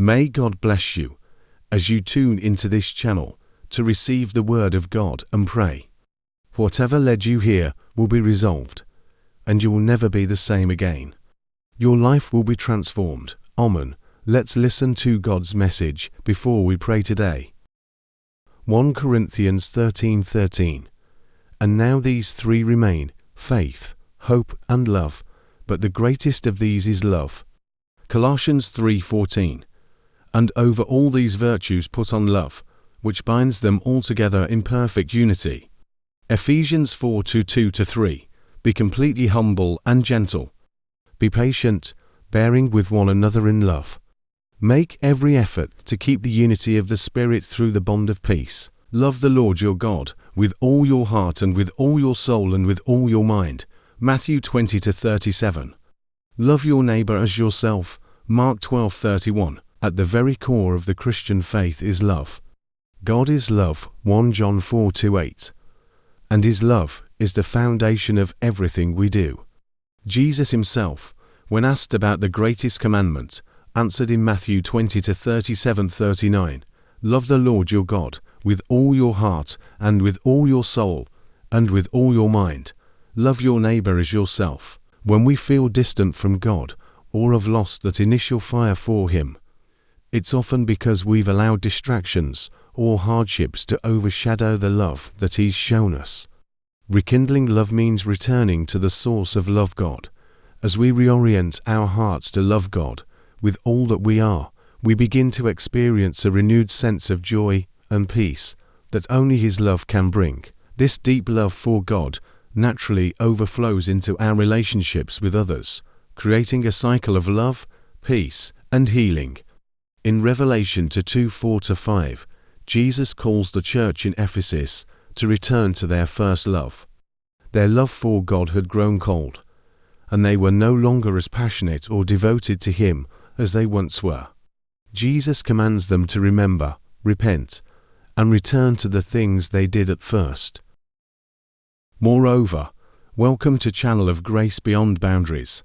May God bless you as you tune into this channel to receive the Word of God and pray. Whatever led you here will be resolved, and you will never be the same again. Your life will be transformed. Amen. Let's listen to God's message before we pray today. 1 Corinthians 13:13. And now these three remain: faith, hope, and love, but the greatest of these is love. Colossians 3:14. And over all these virtues put on love, which binds them all together in perfect unity. Ephesians 4:2-3. Be completely humble and gentle. Be patient, bearing with one another in love. Make every effort to keep the unity of the Spirit through the bond of peace. Love the Lord your God with all your heart and with all your soul and with all your mind. Matthew 20:37. Love your neighbor as yourself. Mark 12:31. At the very core of the Christian faith is love. God is love. 1 John 4:8. And His love is the foundation of everything we do. Jesus Himself, when asked about the greatest commandment, answered in Matthew 20:37-39, Love the Lord your God with all your heart and with all your soul and with all your mind. Love your neighbor as yourself. When we feel distant from God or have lost that initial fire for Him, it's often because we've allowed distractions or hardships to overshadow the love that He's shown us. Rekindling love means returning to the source of love, God. As we reorient our hearts to love God with all that we are, we begin to experience a renewed sense of joy and peace that only His love can bring. This deep love for God naturally overflows into our relationships with others, creating a cycle of love, peace, and healing. In Revelation 2:4-5, Jesus calls the church in Ephesus to return to their first love. Their love for God had grown cold, and they were no longer as passionate or devoted to Him as they once were. Jesus commands them to remember, repent, and return to the things they did at first. Moreover, welcome to Channel of Grace Beyond Boundaries.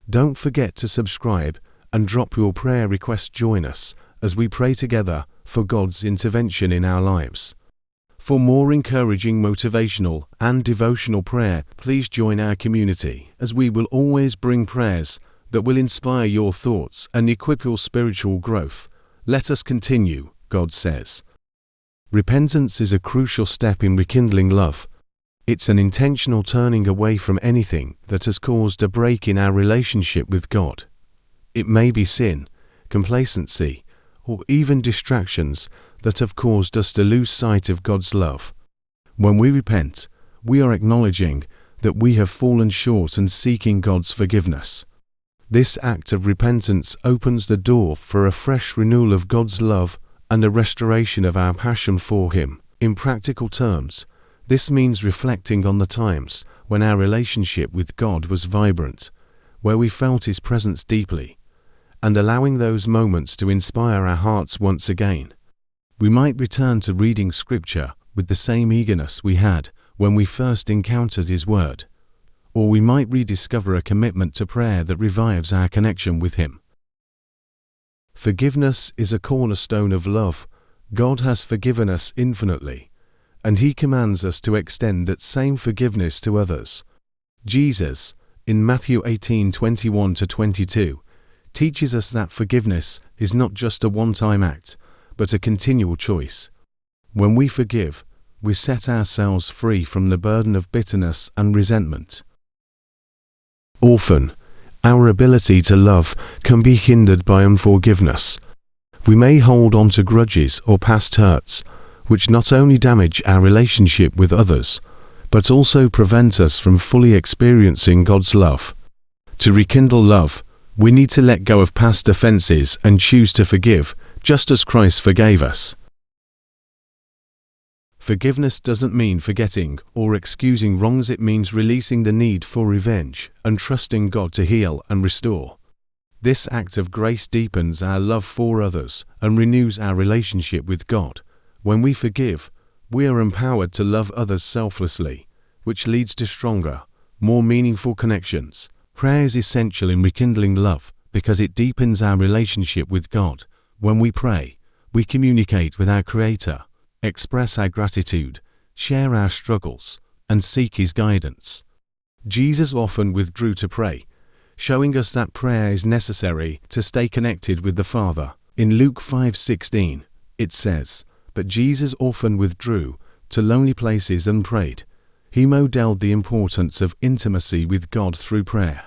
Don't forget to subscribe and drop your prayer request. Join us as we pray together for God's intervention in our lives. For more encouraging, motivational, and devotional prayer, please join our community, as we will always bring prayers that will inspire your thoughts and equip your spiritual growth. Let us continue, God says. Repentance is a crucial step in rekindling love. It's an intentional turning away from anything that has caused a break in our relationship with God. It may be sin, complacency, or even distractions that have caused us to lose sight of God's love. When we repent, we are acknowledging that we have fallen short and seeking God's forgiveness. This act of repentance opens the door for a fresh renewal of God's love and a restoration of our passion for Him. In practical terms, this means reflecting on the times when our relationship with God was vibrant, where we felt His presence deeply, and allowing those moments to inspire our hearts once again. We might return to reading Scripture with the same eagerness we had when we first encountered His Word, or we might rediscover a commitment to prayer that revives our connection with Him. Forgiveness is a cornerstone of love. God has forgiven us infinitely, and He commands us to extend that same forgiveness to others. Jesus, in Matthew 18:21-22, teaches us that forgiveness is not just a one-time act, but a continual choice. When we forgive, we set ourselves free from the burden of bitterness and resentment. Often, our ability to love can be hindered by unforgiveness. We may hold on to grudges or past hurts, which not only damage our relationship with others, but also prevent us from fully experiencing God's love. To rekindle love, we need to let go of past offenses and choose to forgive, just as Christ forgave us. Forgiveness doesn't mean forgetting or excusing wrongs. It means releasing the need for revenge and trusting God to heal and restore. This act of grace deepens our love for others and renews our relationship with God. When we forgive, we are empowered to love others selflessly, which leads to stronger, more meaningful connections. Prayer is essential in rekindling love because it deepens our relationship with God. When we pray, we communicate with our Creator, express our gratitude, share our struggles, and seek His guidance. Jesus often withdrew to pray, showing us that prayer is necessary to stay connected with the Father. In Luke 5:16, it says, "But Jesus often withdrew to lonely places and prayed." He modeled the importance of intimacy with God through prayer.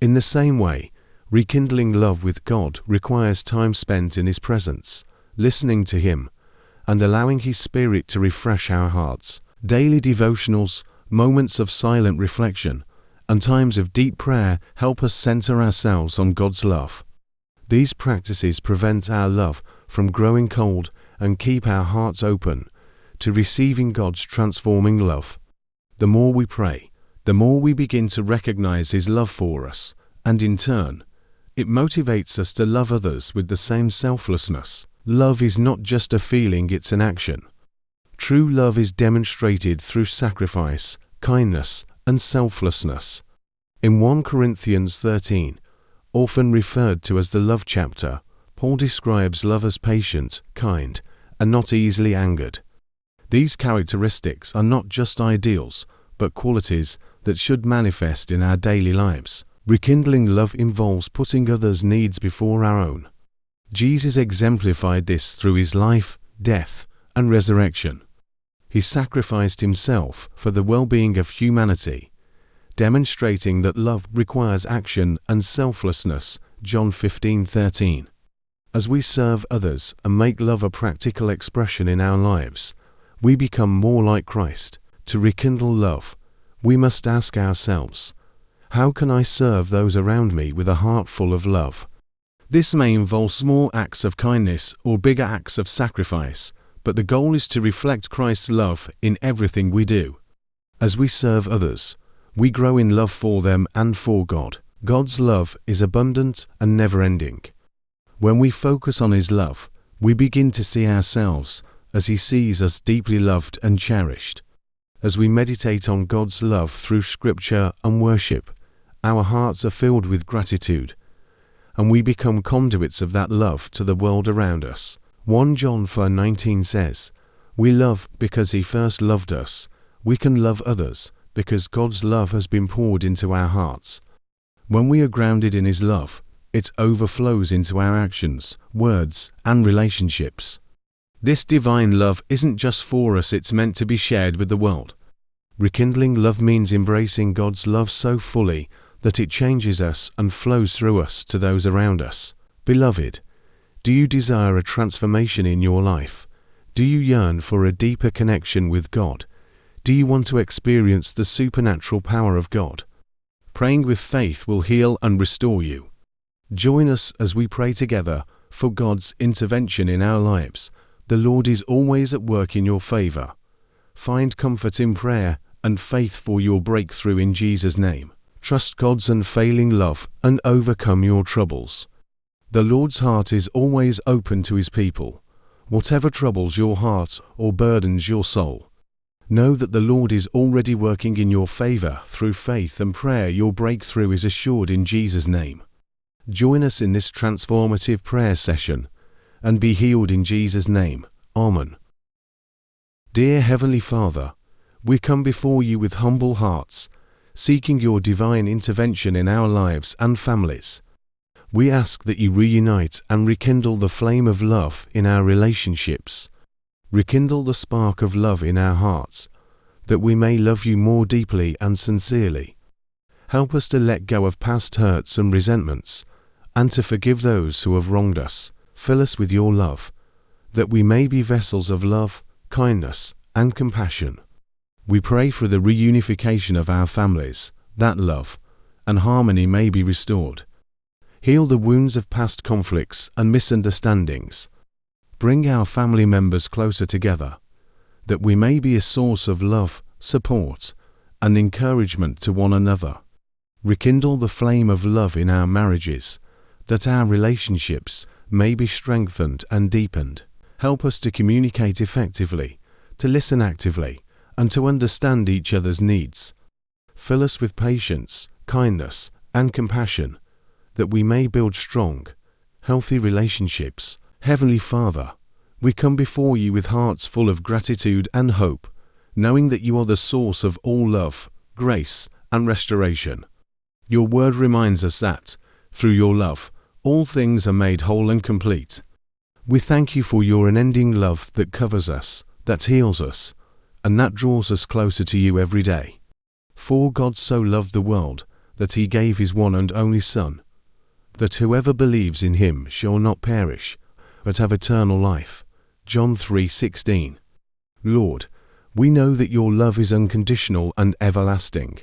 In the same way, rekindling love with God requires time spent in His presence, listening to Him, and allowing His Spirit to refresh our hearts. Daily devotionals, moments of silent reflection, and times of deep prayer help us center ourselves on God's love. These practices prevent our love from growing cold and keep our hearts open to receiving God's transforming love. The more we pray, the more we begin to recognize His love for us, and in turn, it motivates us to love others with the same selflessness. Love is not just a feeling, it's an action. True love is demonstrated through sacrifice, kindness, and selflessness. In 1 Corinthians 13, often referred to as the love chapter, Paul describes love as patient, kind, and not easily angered. These characteristics are not just ideals, but qualities that should manifest in our daily lives. Rekindling love involves putting others' needs before our own. Jesus exemplified this through His life, death, and resurrection. He sacrificed Himself for the well-being of humanity, demonstrating that love requires action and selflessness. John 15:13. As we serve others and make love a practical expression in our lives, we become more like Christ. To rekindle love, we must ask ourselves, how can I serve those around me with a heart full of love? This may involve small acts of kindness or bigger acts of sacrifice, but the goal is to reflect Christ's love in everything we do. As we serve others, we grow in love for them and for God. God's love is abundant and never-ending. When we focus on His love, we begin to see ourselves as He sees us, deeply loved and cherished. As we meditate on God's love through Scripture and worship, our hearts are filled with gratitude, and we become conduits of that love to the world around us. 1 John 4:19 says, "We love because He first loved us. We can love others because God's love has been poured into our hearts." When we are grounded in His love, it overflows into our actions, words, and relationships. This divine love isn't just for us, it's meant to be shared with the world. Rekindling love means embracing God's love so fully that it changes us and flows through us to those around us. Beloved, do you desire a transformation in your life? Do you yearn for a deeper connection with God? Do you want to experience the supernatural power of God? Praying with faith will heal and restore you. Join us as we pray together for God's intervention in our lives. The Lord is always at work in your favor. Find comfort in prayer and faith for your breakthrough in Jesus' name. Trust God's unfailing love and overcome your troubles. The Lord's heart is always open to His people. Whatever troubles your heart or burdens your soul, know that the Lord is already working in your favor. Through faith and prayer, your breakthrough is assured in Jesus' name. Join us in this transformative prayer session and be healed in Jesus' name. Amen. Dear Heavenly Father, we come before You with humble hearts, seeking Your divine intervention in our lives and families. We ask that You reunite and rekindle the flame of love in our relationships. Rekindle the spark of love in our hearts, that we may love You more deeply and sincerely. Help us to let go of past hurts and resentments, and to forgive those who have wronged us. Fill us with Your love, that we may be vessels of love, kindness, and compassion. We pray for the reunification of our families, that love and harmony may be restored. Heal the wounds of past conflicts and misunderstandings. Bring our family members closer together, that we may be a source of love, support, and encouragement to one another. Rekindle the flame of love in our marriages, that our relationships may be strengthened and deepened. Help us to communicate effectively, to listen actively, and to understand each other's needs. Fill us with patience, kindness, and compassion, that we may build strong, healthy relationships. Heavenly Father, we come before you with hearts full of gratitude and hope, knowing that you are the source of all love, grace, and restoration. Your word reminds us that, through your love, all things are made whole and complete. We thank you for your unending love that covers us, that heals us, and that draws us closer to you every day. For God so loved the world, that he gave his one and only Son, that whoever believes in him shall not perish, but have eternal life. John 3:16. Lord, we know that your love is unconditional and everlasting.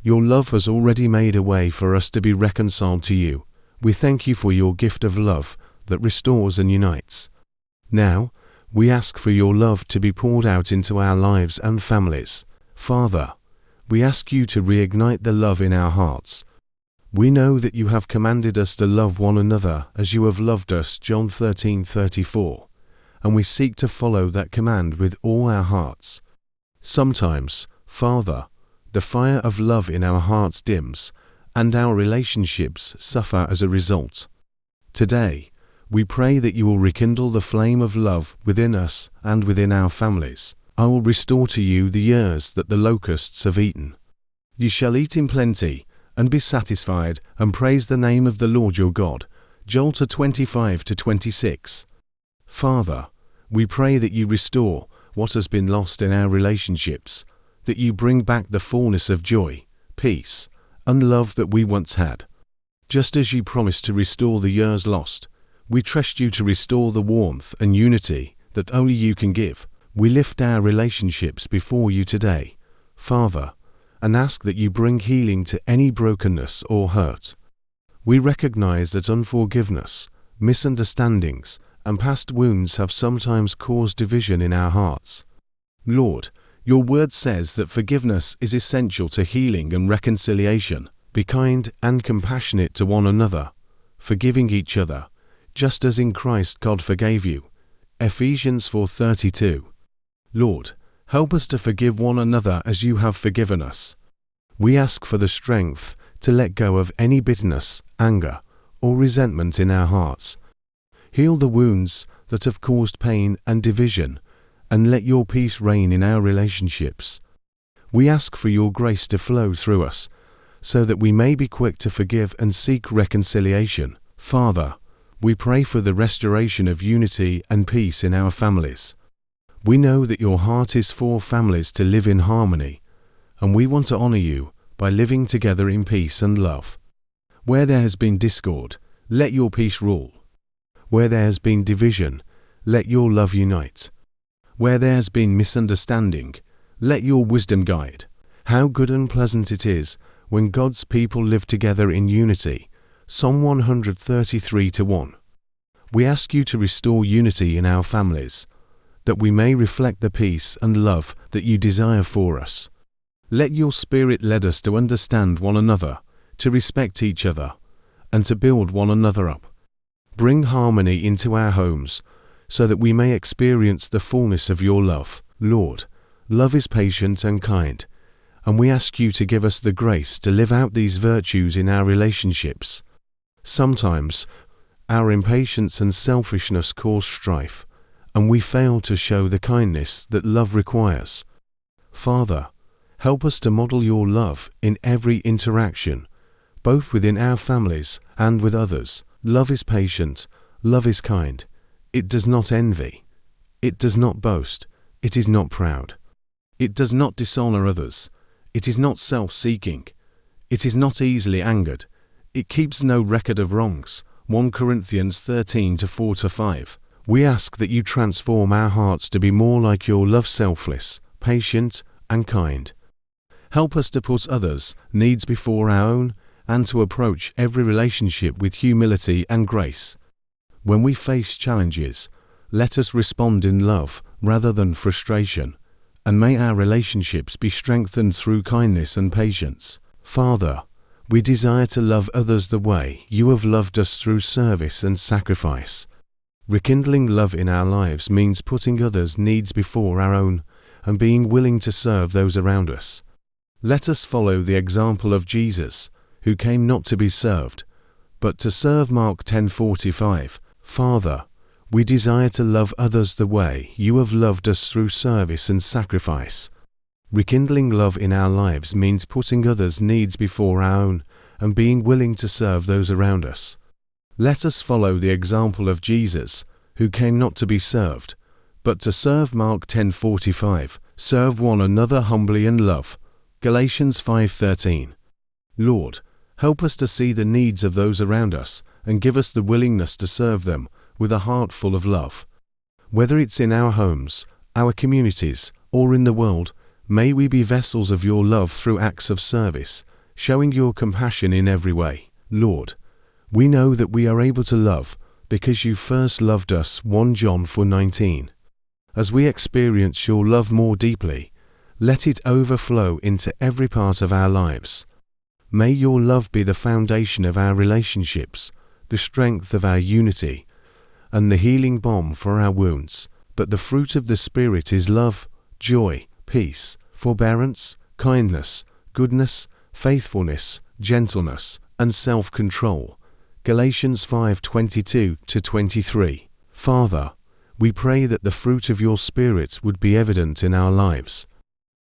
Your love has already made a way for us to be reconciled to you. We thank you for your gift of love that restores and unites. Now, we ask for your love to be poured out into our lives and families. Father, we ask you to reignite the love in our hearts. We know that you have commanded us to love one another as you have loved us, John 13:34, and we seek to follow that command with all our hearts. Sometimes, Father, the fire of love in our hearts dims, and our relationships suffer as a result. Today, we pray that you will rekindle the flame of love within us and within our families. I will restore to you the years that the locusts have eaten. You shall eat in plenty, and be satisfied, and praise the name of the Lord your God. Joel 25:26. Father, we pray that you restore what has been lost in our relationships, that you bring back the fullness of joy, peace, and love that we once had. Just as you promised to restore the years lost, we trust you to restore the warmth and unity that only you can give. We lift our relationships before you today, Father, and ask that you bring healing to any brokenness or hurt. We recognize that unforgiveness, misunderstandings, and past wounds have sometimes caused division in our hearts. Lord, your word says that forgiveness is essential to healing and reconciliation. Be kind and compassionate to one another, forgiving each other, just as in Christ God forgave you. Ephesians 4:32. Lord, help us to forgive one another as you have forgiven us. We ask for the strength to let go of any bitterness, anger, or resentment in our hearts. Heal the wounds that have caused pain and division, and let your peace reign in our relationships. We ask for your grace to flow through us, so that we may be quick to forgive and seek reconciliation. Father, we pray for the restoration of unity and peace in our families. We know that your heart is for families to live in harmony, and we want to honor you by living together in peace and love. Where there has been discord, let your peace rule. Where there has been division, let your love unite. Where there has been misunderstanding, let your wisdom guide. How good and pleasant it is when God's people live together in unity. Psalm 133:1. We ask you to restore unity in our families, that we may reflect the peace and love that you desire for us. Let your Spirit lead us to understand one another, to respect each other, and to build one another up. Bring harmony into our homes, so that we may experience the fullness of your love. Lord, love is patient and kind, and we ask you to give us the grace to live out these virtues in our relationships. Sometimes, our impatience and selfishness cause strife, and we fail to show the kindness that love requires. Father, help us to model your love in every interaction, both within our families and with others. Love is patient, love is kind. It does not envy. It does not boast. It is not proud. It does not dishonor others. It is not self-seeking. It is not easily angered. It keeps no record of wrongs. 1 Corinthians 13:4-5. We ask that you transform our hearts to be more like your love, selfless, patient, and kind. Help us to put others' needs before our own and to approach every relationship with humility and grace. When we face challenges, let us respond in love rather than frustration, and may our relationships be strengthened through kindness and patience. Father, we desire to love others the way you have loved us through service and sacrifice. Rekindling love in our lives means putting others' needs before our own and being willing to serve those around us. Let us follow the example of Jesus, who came not to be served, but to serve. Mark 10:45. Father, We desire to love others the way you have loved us through service and sacrifice. Rekindling love in our lives means putting others' needs before our own and being willing to serve those around us. Let us follow the example of Jesus, who came not to be served, but to serve. Mark 10:45. Serve one another humbly in love. Galatians 5:13. Lord, help us to see the needs of those around us and give us the willingness to serve them with a heart full of love. Whether it's in our homes, our communities, or in the world, may we be vessels of your love through acts of service, showing your compassion in every way. Lord, we know that we are able to love because you first loved us. 1 John 4:19. As we experience your love more deeply, let it overflow into every part of our lives. May your love be the foundation of our relationships, the strength of our unity, and the healing balm for our wounds. But the fruit of the Spirit is love, joy, peace, forbearance, kindness, goodness, faithfulness, gentleness, and self-control. Galatians 5:22-23. Father, we pray that the fruit of your Spirit would be evident in our lives.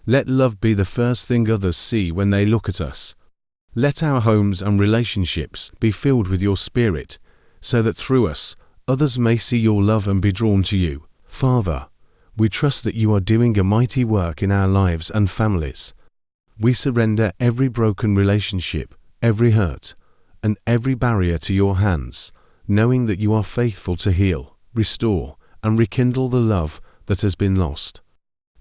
Let love be the first thing others see when they look at us. Let our homes and relationships be filled with your Spirit, so that through us, others may see your love and be drawn to you. Father, we trust that you are doing a mighty work in our lives and families. We surrender every broken relationship, every hurt, and every barrier to your hands, knowing that you are faithful to heal, restore, and rekindle the love that has been lost.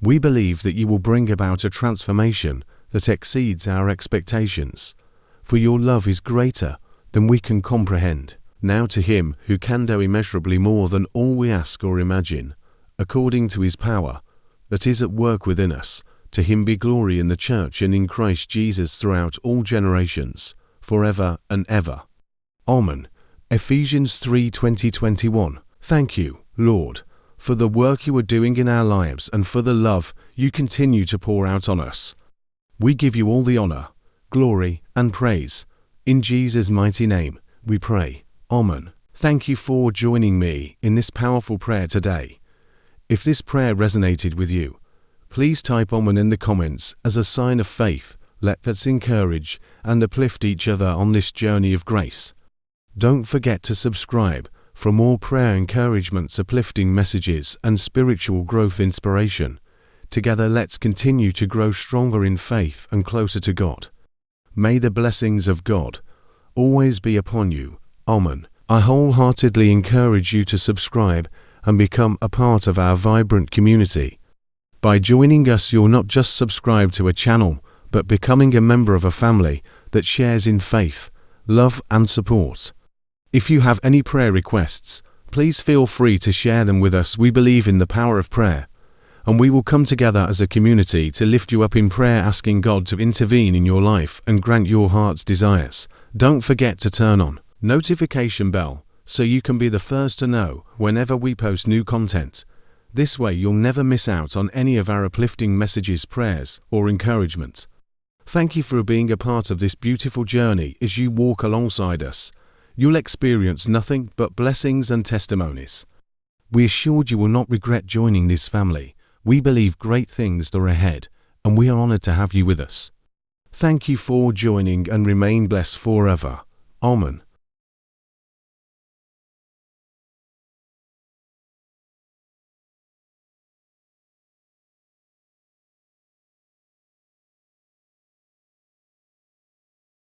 We believe that you will bring about a transformation that exceeds our expectations, for your love is greater than we can comprehend. Now to him who can do immeasurably more than all we ask or imagine, according to his power that is at work within us, to him be glory in the church and in Christ Jesus throughout all generations, forever and ever. Amen. Ephesians 3:20-21. Thank you, Lord, for the work you are doing in our lives and for the love you continue to pour out on us. We give you all the honor, glory, and praise. In Jesus' mighty name, we pray. Amen. Thank you for joining me in this powerful prayer today. If this prayer resonated with you, please type Amen in the comments as a sign of faith. Let us encourage and uplift each other on this journey of grace. Don't forget to subscribe for more prayer encouragements, uplifting messages, and spiritual growth inspiration. Together, let's continue to grow stronger in faith and closer to God. May the blessings of God always be upon you. Amen. I wholeheartedly encourage you to subscribe and become a part of our vibrant community. By joining us, you're not just subscribed to a channel, but becoming a member of a family that shares in faith, love, and support. If you have any prayer requests, please feel free to share them with us. We believe in the power of prayer, and we will come together as a community to lift you up in prayer, asking God to intervene in your life and grant your heart's desires. Don't forget to turn on notification bell so you can be the first to know whenever we post new content. This way you'll never miss out on any of our uplifting messages, prayers, or encouragement. Thank you for being a part of this beautiful journey. As you walk alongside us, you'll experience nothing but blessings and testimonies. We assured you will not regret joining this family. We believe great things are ahead, and we are honored to have you with us. Thank you for joining, and remain blessed forever. Amen.